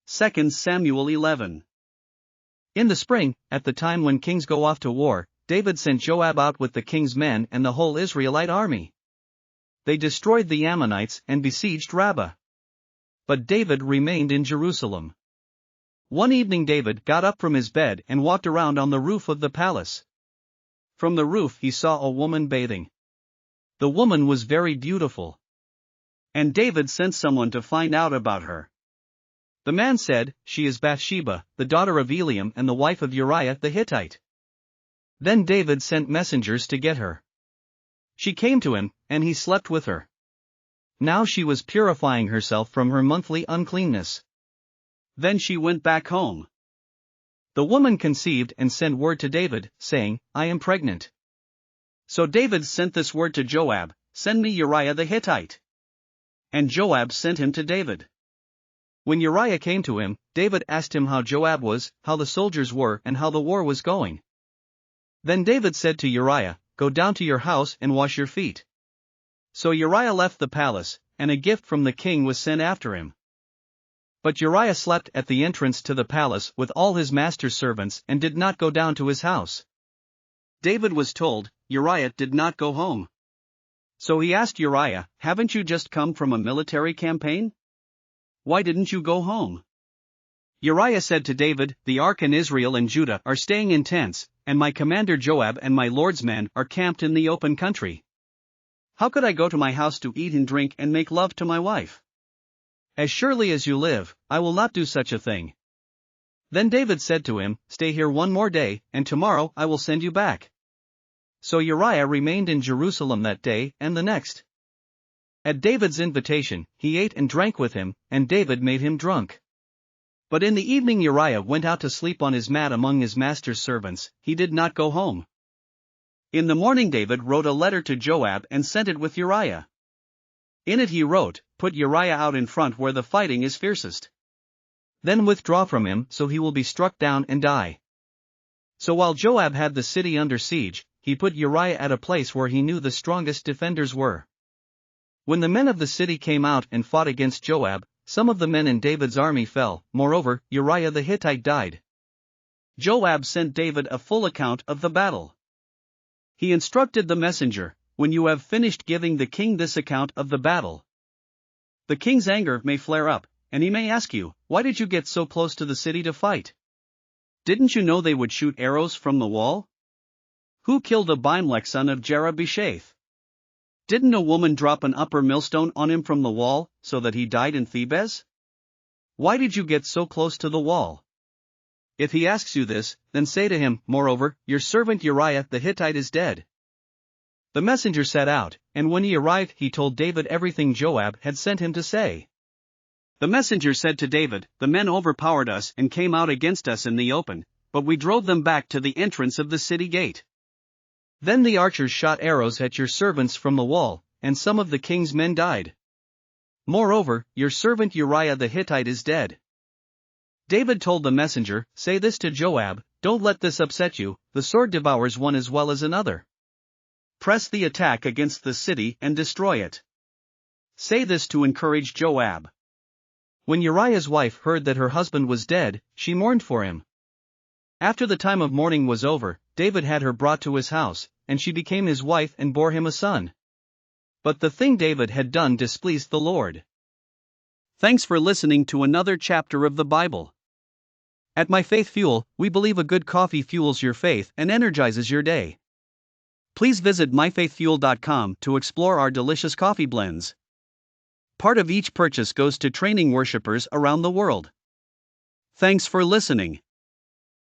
2 Samuel 11. In the spring, at the time when kings go off to war, David sent Joab out with the king's men and the whole Israelite army. They destroyed the Ammonites and besieged Rabbah. But David remained in Jerusalem. One evening David got up from his bed and walked around on the roof of the palace. From the roof he saw a woman bathing. The woman was very beautiful. And David sent someone to find out about her. The man said, "She is Bathsheba, the daughter of Eliam and the wife of Uriah the Hittite." Then David sent messengers to get her. She came to him, and he slept with her. Now she was purifying herself from her monthly uncleanness. Then she went back home. The woman conceived and sent word to David, saying, "I am pregnant." So David sent this word to Joab, "Send me Uriah the Hittite." And Joab sent him to David. When Uriah came to him, David asked him how Joab was, how the soldiers were, and how the war was going. Then David said to Uriah, "Go down to your house and wash your feet." So Uriah left the palace, and a gift from the king was sent after him. But Uriah slept at the entrance to the palace with all his master's servants and did not go down to his house. David was told, Uriah did not go home. So he asked Uriah, "Haven't you just come from a military campaign? Why didn't you go home?" Uriah said to David, "The ark and Israel and Judah are staying in tents, and my commander Joab and my lord's men are camped in the open country. How could I go to my house to eat and drink and make love to my wife? As surely as you live, I will not do such a thing." Then David said to him, "Stay here one more day, and tomorrow I will send you back." So Uriah remained in Jerusalem that day and the next. At David's invitation, he ate and drank with him, and David made him drunk. But in the evening Uriah went out to sleep on his mat among his master's servants, he did not go home. In the morning David wrote a letter to Joab and sent it with Uriah. In it he wrote, "Put Uriah out in front where the fighting is fiercest. Then withdraw from him so he will be struck down and die." So while Joab had the city under siege, he put Uriah at a place where he knew the strongest defenders were. When the men of the city came out and fought against Joab, some of the men in David's army fell, moreover, Uriah the Hittite died. Joab sent David a full account of the battle. He instructed the messenger, "When you have finished giving the king this account of the battle, the king's anger may flare up, and he may ask you, 'Why did you get so close to the city to fight? Didn't you know they would shoot arrows from the wall? Who killed Abimelech son of Jerubbaal? Didn't a woman drop an upper millstone on him from the wall, so that he died in Thebez? Why did you get so close to the wall?' If he asks you this, then say to him, 'Moreover, your servant Uriah the Hittite is dead.'" The messenger set out, and when he arrived he told David everything Joab had sent him to say. The messenger said to David, "The men overpowered us and came out against us in the open, but we drove them back to the entrance of the city gate. Then the archers shot arrows at your servants from the wall, and some of the king's men died. Moreover, your servant Uriah the Hittite is dead." David told the messenger, "Say this to Joab, 'Don't let this upset you, the sword devours one as well as another. Press the attack against the city and destroy it.'" Say this to encourage Joab. When Uriah's wife heard that her husband was dead, she mourned for him. After the time of mourning was over, David had her brought to his house, and she became his wife and bore him a son. But the thing David had done displeased the Lord. Thanks for listening to another chapter of the Bible. At My Faith Fuel, we believe a good coffee fuels your faith and energizes your day. Please visit myfaithfuel.com to explore our delicious coffee blends. Part of each purchase goes to training worshipers around the world. Thanks for listening.